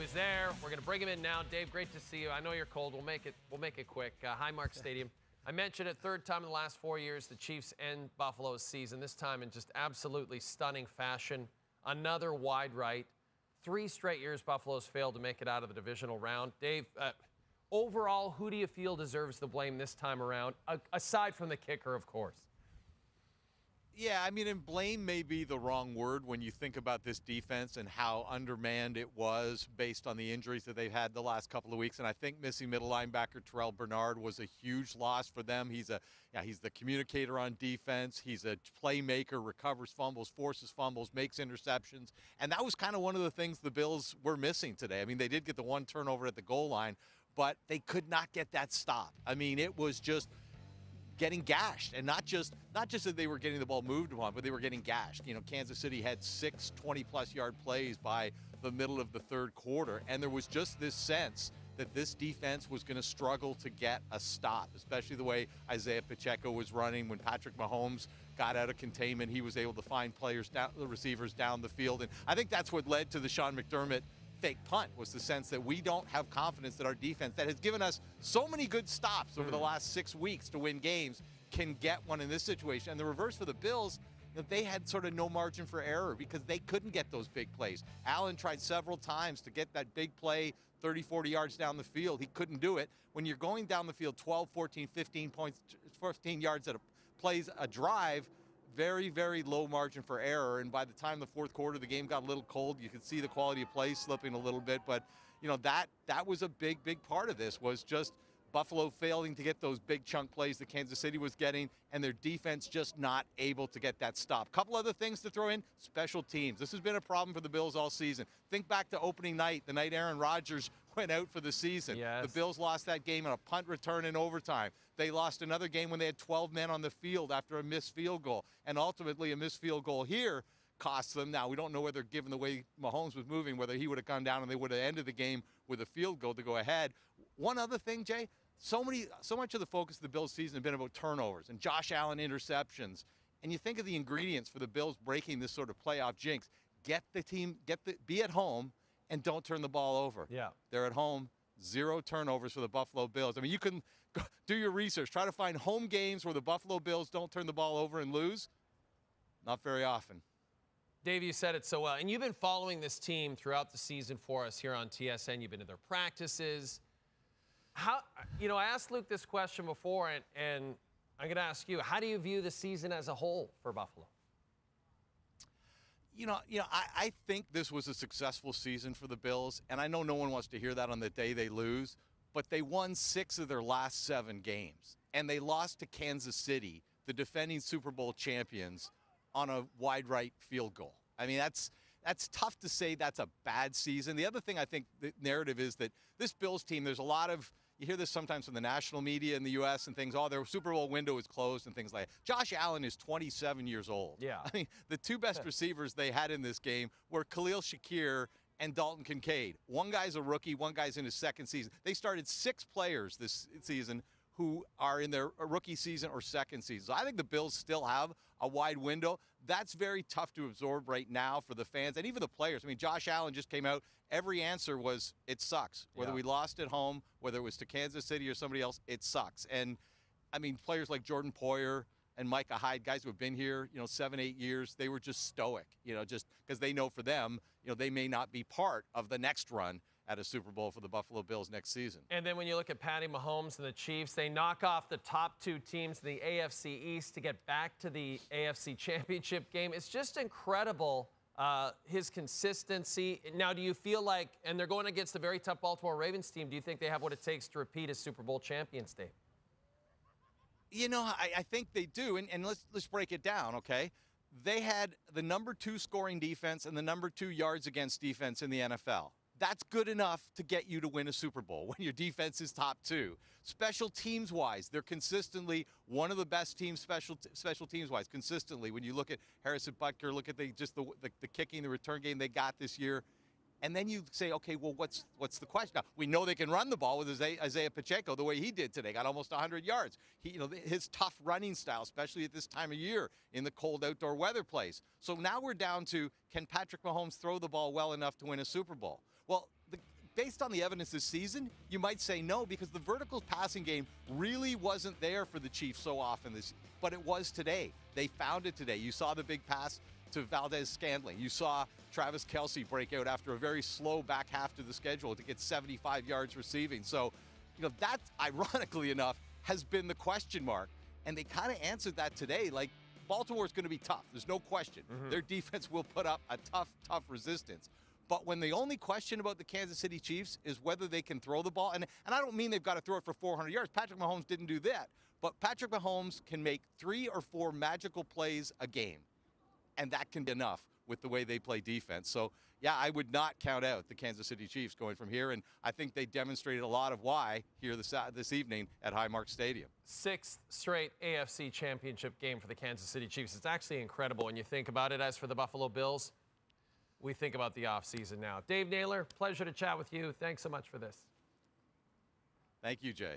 was there. We're going to bring him in now. Dave, great to see you. I know you're cold. We'll make it quick. Highmark Stadium. I mentioned it, third time in the last 4 years the Chiefs end Buffalo's season, this time in just absolutely stunning fashion. Another wide right. 3 straight years Buffalo's failed to make it out of the divisional round. Dave, overall, who do you feel deserves the blame this time around, aside from the kicker, of course? Yeah, I mean, and blame may be the wrong word when you think about this defense and how undermanned it was based on the injuries that they've had the last couple of weeks. And I think missing middle linebacker Terrell Bernard was a huge loss for them. He's the communicator on defense. He's a playmaker, recovers fumbles, forces fumbles, makes interceptions. And that was kind of one of the things the Bills were missing today. I mean, they did get the 1 turnover at the goal line, but they could not get that stop. I mean, it was just getting gashed, and not just that they were getting the ball moved upon, but they were getting gashed. You know, Kansas City had 6 20-plus yard plays by the middle of the third quarter, and there was just this sense that this defense was going to struggle to get a stop, especially the way Isaiah Pacheco was running. When Patrick Mahomes got out of containment, he was able to find the receivers down the field, and I think that's what led to the Sean McDermott fake punt, was the sense that we don't have confidence that our defense, that has given us so many good stops over the last 6 weeks to win games, can get one in this situation. And the reverse for the Bills, they had sort of no margin for error because they couldn't get those big plays. Allen tried several times to get that big play 30, 40 yards down the field. He couldn't do it. When you're going down the field 12, 14, 15 points, 15 yards at plays a drive, very, very low margin for error. And by the time the fourth quarter, the game got a little cold. You could see the quality of play slipping a little bit. But, that was a big, big part of this, was just Buffalo failing to get those big chunk plays that Kansas City was getting, and their defense just not able to get that stop. Couple other things to throw in: special teams. This has been a problem for the Bills all season. Think back to opening night, the night Aaron Rodgers went out for the season. Yes. The Bills lost that game on a punt return in overtime. They lost another game when they had 12 men on the field after a missed field goal, and ultimately a missed field goal here cost them. Now, we don't know whether, given the way Mahomes was moving, whether he would have gone down and they would have ended the game with a field goal to go ahead. One other thing, Jay, so much of the focus of the Bills season has been about turnovers and Josh Allen interceptions. And you think of the ingredients for the Bills breaking this sort of playoff jinx. Be at home and don't turn the ball over. Yeah. They're at home. 0 turnovers for the Buffalo Bills. I mean, you can do your research. Try to find home games where the Buffalo Bills don't turn the ball over and lose. Not very often. Dave, you said it so well. And you've been following this team throughout the season for us here on TSN. You've been to their practices. I asked Luke this question before, and I'm going to ask you, how do you view the season as a whole for Buffalo? I think this was a successful season for the Bills, and I know no one wants to hear that on the day they lose, but they won 6 of their last 7 games, and they lost to Kansas City, the defending Super Bowl champions, on a wide right field goal. I mean, that's tough to say that's a bad season. The other thing I think the narrative is that this Bills team, there's a lot of, you hear this sometimes from the national media in the U.S. and things, their Super Bowl window is closed and things like that. Josh Allen is 27 years old. Yeah. I mean, the 2 best receivers they had in this game were Khalil Shakir and Dalton Kincaid. One guy's a rookie, one guy's in his second season. They started 6 players this season who are in their rookie season or second season. So I think the Bills still have a wide window. That's very tough to absorb right now for the fans and even the players. I mean, Josh Allen just came out. Every answer was, it sucks. Whether we lost at home, whether it was to Kansas City or somebody else, it sucks. And, I mean, players like Jordan Poyer and Micah Hyde, guys who have been here, 7, 8 years, they were just stoic, just because they know for them, they may not be part of the next run at a Super Bowl for the Buffalo Bills next season. And then when you look at Patty Mahomes and the Chiefs, they knock off the top 2 teams in the AFC East to get back to the AFC Championship game. It's just incredible, his consistency. Now, do you feel like, and they're going against the very tough Baltimore Ravens team, do you think they have what it takes to repeat as Super Bowl champions, Dave? I think they do, and let's break it down, okay? They had the number 2 scoring defense and the number 2 yards against defense in the NFL. That's good enough to get you to win a Super Bowl when your defense is top 2. Special teams-wise, they're consistently one of the best teams special teams-wise, consistently. When you look at Harrison Butker, look at the kicking, the return game they got this year. And then you say, okay, well, what's the question? Now, we know they can run the ball with Isaiah Pacheco the way he did today, got almost 100 yards. His tough running style, especially at this time of year in the cold outdoor weather place. So now we're down to, can Patrick Mahomes throw the ball well enough to win a Super Bowl? Well, based on the evidence this season, you might say no, because the vertical passing game really wasn't there for the Chiefs so often but it was today. They found it today. You saw the big pass to Valdez-Scantling. You saw Travis Kelce break out after a very slow back half to the schedule to get 75 yards receiving. So, that, ironically enough, has been the question mark. And they kind of answered that today. Like, Baltimore's going to be tough. There's no question. Their defense will put up a tough resistance. But when the only question about the Kansas City Chiefs is whether they can throw the ball, and I don't mean they've got to throw it for 400 yards. Patrick Mahomes didn't do that. But Patrick Mahomes can make 3 or 4 magical plays a game. And that can be enough with the way they play defense. So, yeah, I would not count out the Kansas City Chiefs going from here. And I think they demonstrated a lot of why here this evening at Highmark Stadium. 6th straight AFC championship game for the Kansas City Chiefs. It's actually incredible when you think about it. As for the Buffalo Bills, we think about the offseason now. Dave Naylor, pleasure to chat with you. Thanks so much for this. Thank you, Jay.